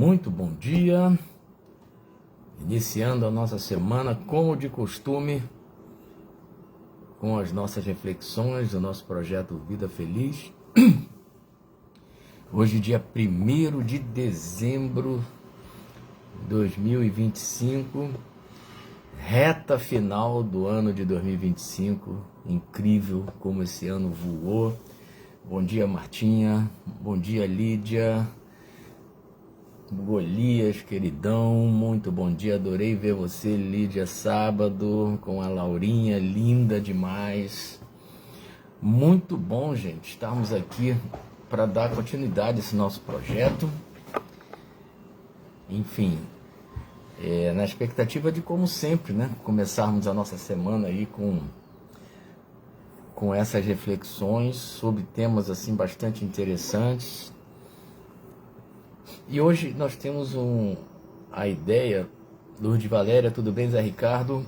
Muito bom dia, iniciando a nossa semana como de costume, com as nossas reflexões do nosso projeto Vida Feliz. Hoje, dia 1º de dezembro de 2025, reta final do ano de 2025, incrível como esse ano voou. Bom dia, Martinha, bom dia, Lídia, Golias, queridão, muito bom dia, adorei ver você, Lídia, sábado, com a Laurinha, linda demais. Muito bom, gente, estamos aqui para dar continuidade a esse nosso projeto. Enfim, na expectativa de, como sempre, né, começarmos a nossa semana aí com essas reflexões sobre temas assim bastante interessantes. E hoje nós temos a ideia, Lourdes Valéria, tudo bem, Zé Ricardo?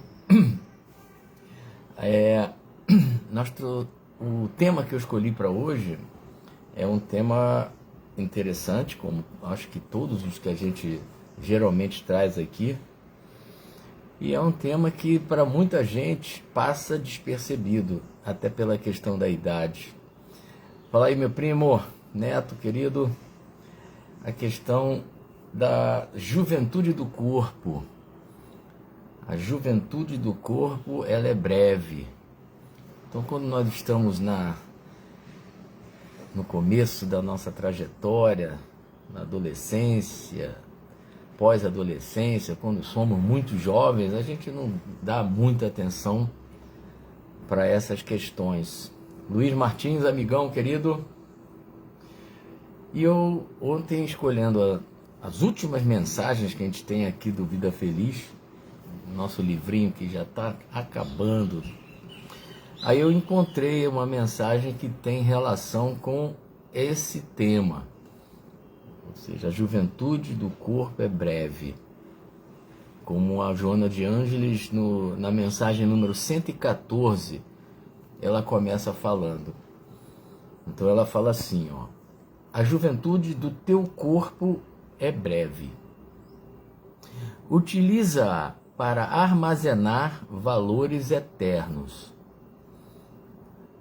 O tema que eu escolhi para hoje é um tema interessante, como acho que todos os que a gente geralmente traz aqui, e é um tema que para muita gente passa despercebido, até pela questão da idade. Fala aí, meu primo, neto, querido, a questão da juventude do corpo. A juventude do corpo, ela é breve. Então, quando nós estamos no começo da nossa trajetória, na adolescência, pós-adolescência, quando somos muito jovens, a gente não dá muita atenção para essas questões. Luiz Martins, amigão querido, e eu ontem, escolhendo as últimas mensagens que a gente tem aqui do Vida Feliz, nosso livrinho que já está acabando, aí eu encontrei uma mensagem que tem relação com esse tema. Ou seja, a juventude do corpo é breve. Como a Joana de Ângeles, na mensagem número 114, ela começa falando. Então ela fala assim, ó: a juventude do teu corpo é breve. Utiliza-a para armazenar valores eternos.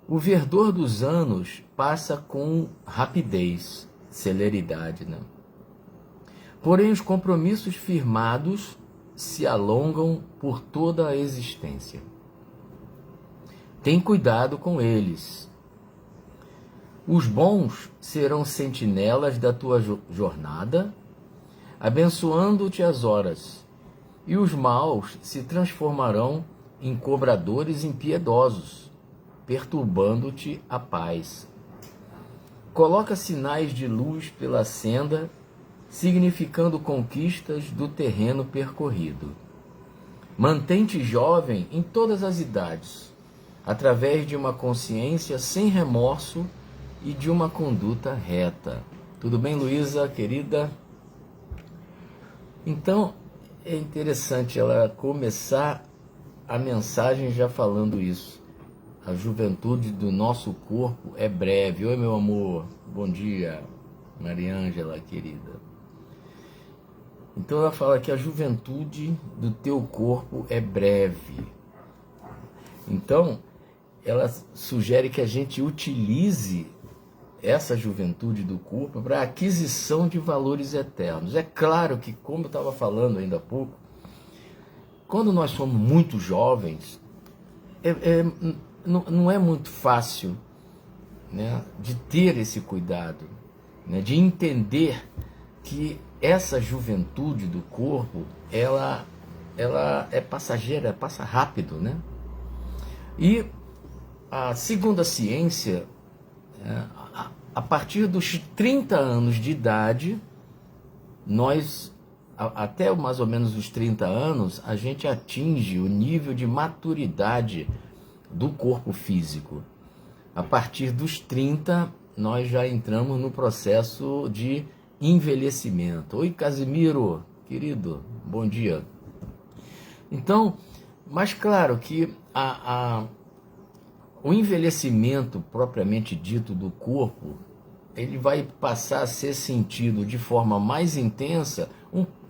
O verdor dos anos passa com rapidez, celeridade, né? Porém, os compromissos firmados se alongam por toda a existência. Tem cuidado com eles. Os bons serão sentinelas da tua jornada, abençoando-te as horas, e os maus se transformarão em cobradores impiedosos, perturbando-te a paz. Coloca sinais de luz pela senda, significando conquistas do terreno percorrido. Mantém-te jovem em todas as idades, através de uma consciência sem remorso e de uma conduta reta. Tudo bem, Luísa, querida? Então, é interessante ela começar a mensagem já falando isso. A juventude do nosso corpo é breve. Oi, meu amor. Bom dia, Mariângela, querida. Então ela fala que a juventude do teu corpo é breve. Então, ela sugere que a gente utilize essa juventude do corpo para a aquisição de valores eternos. É claro que, como eu estava falando ainda há pouco, quando nós somos muito jovens, não é muito fácil, né, de ter esse cuidado, né, de entender que essa juventude do corpo, ela é passageira, passa rápido, né? E segundo a ciência, a partir dos 30 anos de idade, nós, até mais ou menos os 30 anos, a gente atinge o nível de maturidade do corpo físico. A partir dos 30, nós já entramos no processo de envelhecimento. Oi, Casimiro, querido, bom dia. Então, mas claro que o envelhecimento propriamente dito do corpo, ele vai passar a ser sentido de forma mais intensa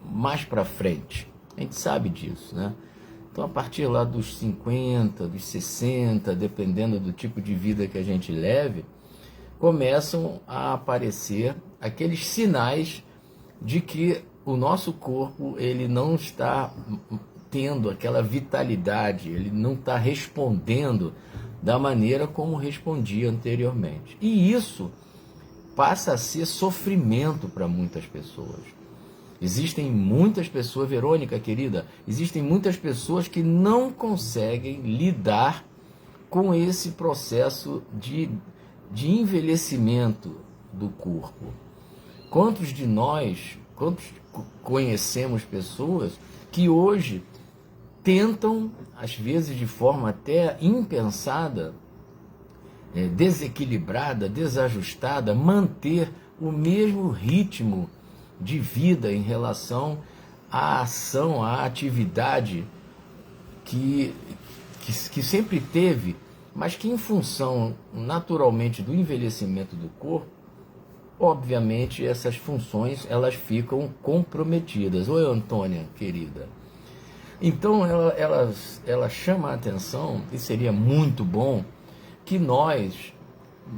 mais para frente. A gente sabe disso, né? Então, a partir lá dos 50, dos 60, dependendo do tipo de vida que a gente leve, começam a aparecer aqueles sinais de que o nosso corpo ele não está tendo aquela vitalidade, ele não está respondendo da maneira como respondia anteriormente. E isso passa a ser sofrimento para muitas pessoas. Existem muitas pessoas, Verônica, querida, existem muitas pessoas que não conseguem lidar com esse processo de envelhecimento do corpo. Quantos de nós, conhecemos pessoas que hoje tentam, às vezes de forma até impensada, desequilibrada, desajustada, manter o mesmo ritmo de vida em relação à ação, à atividade que sempre teve, mas que em função naturalmente do envelhecimento do corpo, obviamente essas funções elas ficam comprometidas. Oi, Antônia, querida. Então ela chama a atenção, e seria muito bom que nós,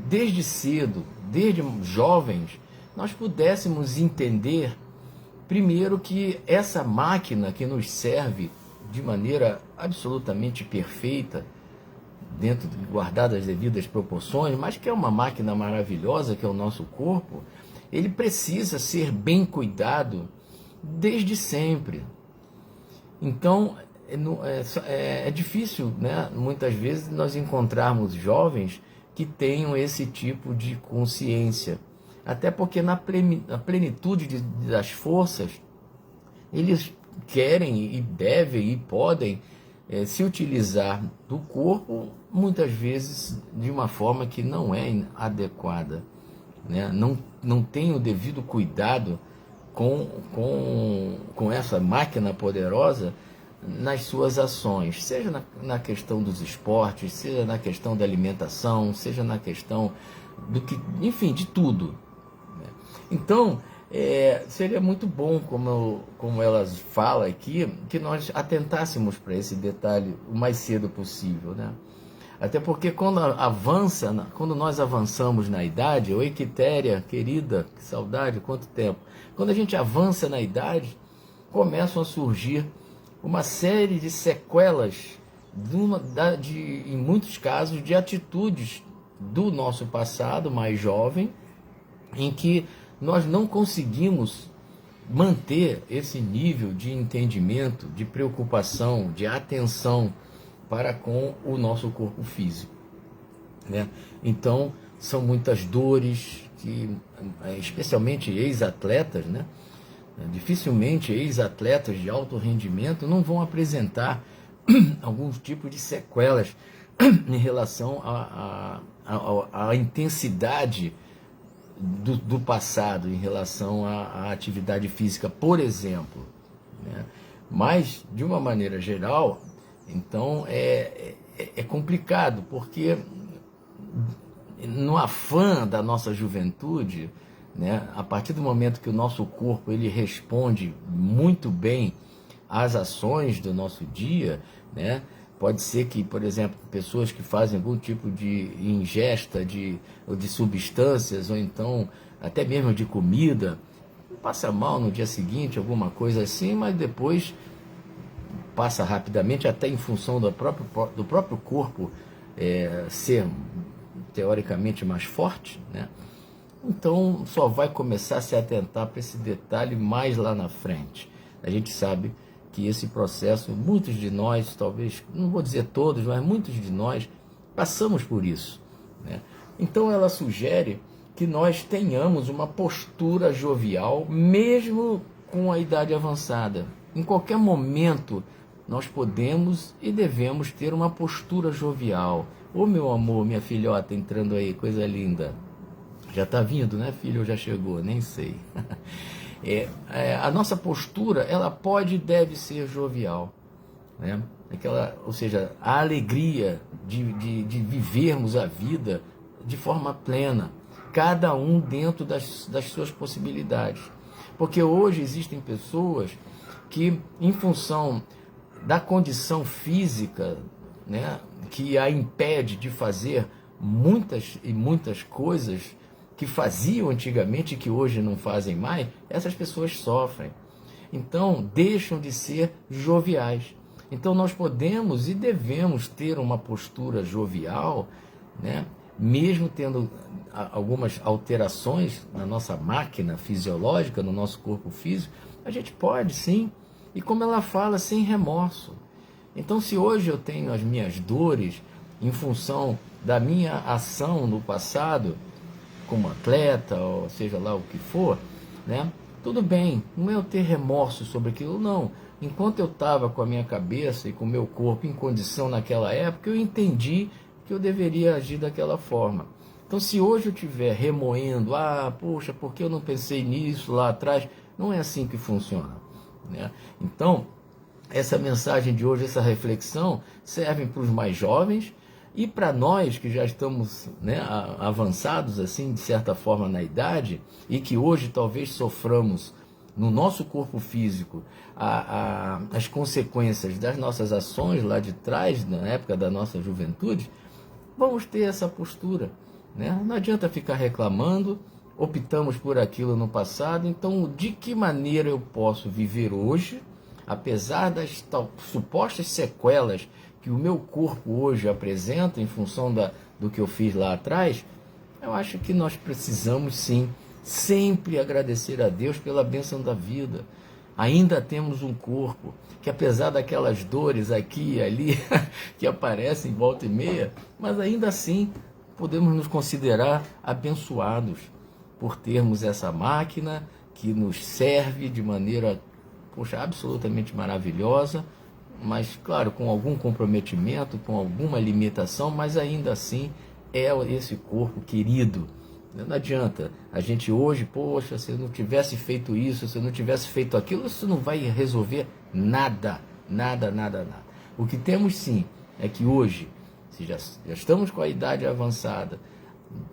desde cedo, desde jovens, nós pudéssemos entender, primeiro, que essa máquina que nos serve de maneira absolutamente perfeita, dentro de guardadas as devidas proporções, mas que é uma máquina maravilhosa, que é o nosso corpo, ele precisa ser bem cuidado desde sempre. Então, é difícil, né, muitas vezes, nós encontrarmos jovens que tenham esse tipo de consciência. Até porque na plenitude das forças, eles querem e devem e podem se utilizar do corpo, muitas vezes de uma forma que não é adequada, né? Não tem o devido cuidado com essa máquina poderosa nas suas ações, seja na questão dos esportes, seja na questão da alimentação, seja na questão enfim, de tudo. Então, seria muito bom, como elas falam aqui, que nós atentássemos para esse detalhe o mais cedo possível, né? Até porque quando nós avançamos na idade, oi Quitéria, querida, que saudade, quanto tempo. Quando a gente avança na idade, começam a surgir uma série de sequelas, em muitos casos, de atitudes do nosso passado mais jovem, em que nós não conseguimos manter esse nível de entendimento, de preocupação, de atenção para com o nosso corpo físico, né? Então, são muitas dores que, especialmente ex-atletas, né? Dificilmente ex-atletas de alto rendimento não vão apresentar alguns tipos de sequelas em relação à intensidade do passado, em relação à atividade física, por exemplo, né? Mas, de uma maneira geral, então é complicado, porque no afã da nossa juventude, né, a partir do momento que o nosso corpo ele responde muito bem às ações do nosso dia, né, pode ser que, por exemplo, pessoas que fazem algum tipo de ingesta de substâncias, ou então até mesmo de comida, passa mal no dia seguinte, alguma coisa assim, mas depois passa rapidamente, até em função do próprio corpo ser teoricamente mais forte, né? Então só vai começar a se atentar para esse detalhe mais lá na frente. A gente sabe que esse processo, muitos de nós, talvez, não vou dizer todos, mas muitos de nós passamos por isso, né? Então ela sugere que nós tenhamos uma postura jovial, mesmo com a idade avançada. Em qualquer momento, nós podemos e devemos ter uma postura jovial. Ô meu amor, minha filhota entrando aí, coisa linda. Já está vindo, né, filho? Ou já chegou? Nem sei. A nossa postura, ela pode e deve ser jovial, né? Ou seja, a alegria de vivermos a vida de forma plena. cada um dentro das suas possibilidades. Porque hoje existem pessoas que, em função da condição física, né, que a impede de fazer muitas e muitas coisas que faziam antigamente e que hoje não fazem mais, essas pessoas sofrem. Então, deixam de ser joviais. Então, nós podemos e devemos ter uma postura jovial, né, mesmo tendo algumas alterações na nossa máquina fisiológica, no nosso corpo físico, a gente pode sim, e como ela fala, sem remorso. Então, se hoje eu tenho as minhas dores em função da minha ação no passado, como atleta, ou seja lá o que for, né, tudo bem, não é eu ter remorso sobre aquilo, não. Enquanto eu estava com a minha cabeça e com o meu corpo em condição naquela época, eu entendi que eu deveria agir daquela forma. Então, se hoje eu estiver remoendo, poxa, por que eu não pensei nisso lá atrás? Não é assim que funciona, né? Então, essa mensagem de hoje, essa reflexão, serve para os mais jovens e para nós que já estamos, né, avançados, assim, de certa forma na idade, e que hoje talvez soframos no nosso corpo físico as consequências das nossas ações lá de trás, na época da nossa juventude. Vamos ter essa postura, né? Não adianta ficar reclamando, optamos por aquilo no passado, então de que maneira eu posso viver hoje, apesar das supostas sequelas que o meu corpo hoje apresenta em função do que eu fiz lá atrás? Eu acho que nós precisamos sim, sempre agradecer a Deus pela bênção da vida. Ainda temos um corpo que, apesar daquelas dores aqui e ali que aparecem volta e meia, mas ainda assim podemos nos considerar abençoados por termos essa máquina que nos serve de maneira, poxa, absolutamente maravilhosa, mas claro, com algum comprometimento, com alguma limitação, mas ainda assim é esse corpo querido. Não adianta a gente hoje, poxa, se eu não tivesse feito isso, se eu não tivesse feito aquilo, isso não vai resolver nada, nada, nada, nada. O que temos sim é que hoje, se já estamos com a idade avançada,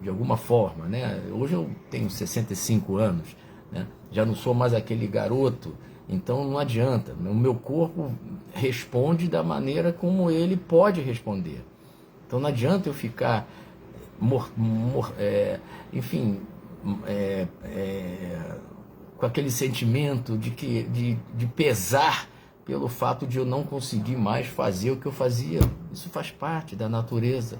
de alguma forma, né? Hoje eu tenho 65 anos, né? Já não sou mais aquele garoto, então não adianta, o meu corpo responde da maneira como ele pode responder. Então não adianta eu ficar com aquele sentimento de pesar pelo fato de eu não conseguir mais fazer o que eu fazia. Isso faz parte da natureza,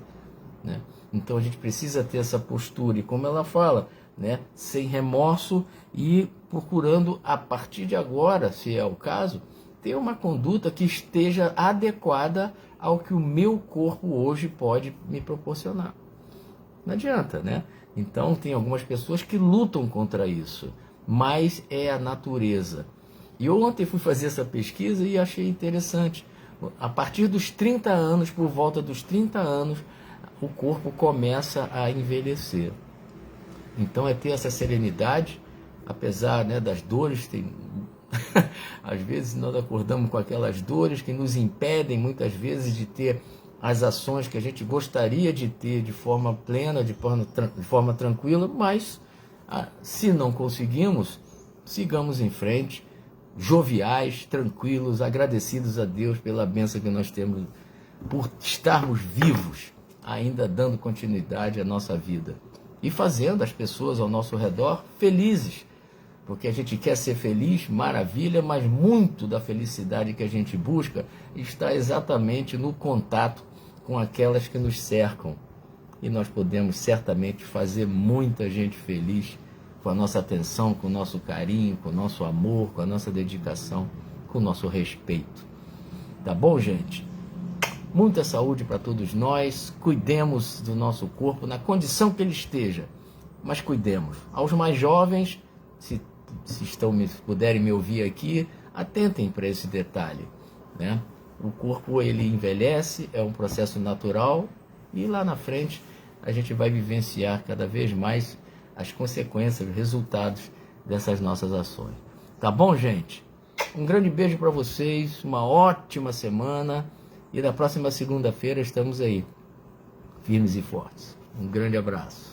né? Então a gente precisa ter essa postura, e como ela fala, né, sem remorso, e procurando a partir de agora, se é o caso, ter uma conduta que esteja adequada ao que o meu corpo hoje pode me proporcionar. Não adianta, né? Então tem algumas pessoas que lutam contra isso, mas é a natureza. E eu ontem fui fazer essa pesquisa e achei interessante. A partir dos 30 anos, por volta dos 30 anos, o corpo começa a envelhecer. Então é ter essa serenidade, apesar, né, das dores. Às vezes nós acordamos com aquelas dores que nos impedem muitas vezes de ter as ações que a gente gostaria de ter de forma plena, de forma tranquila, mas se não conseguimos, sigamos em frente, joviais, tranquilos, agradecidos a Deus pela bênção que nós temos, por estarmos vivos, ainda dando continuidade à nossa vida e fazendo as pessoas ao nosso redor felizes, porque a gente quer ser feliz, maravilha, mas muito da felicidade que a gente busca está exatamente no contato com aquelas que nos cercam, e nós podemos certamente fazer muita gente feliz com a nossa atenção, com o nosso carinho, com o nosso amor, com a nossa dedicação, com o nosso respeito. Tá bom, gente? Muita saúde para todos nós, cuidemos do nosso corpo na condição que ele esteja, mas cuidemos. Aos mais jovens, se puderem me ouvir aqui, atentem para esse detalhe, né? O corpo, ele envelhece, é um processo natural, e lá na frente a gente vai vivenciar cada vez mais as consequências, os resultados dessas nossas ações. Tá bom, gente? Um grande beijo para vocês, uma ótima semana, e na próxima segunda-feira estamos aí, firmes e fortes. Um grande abraço.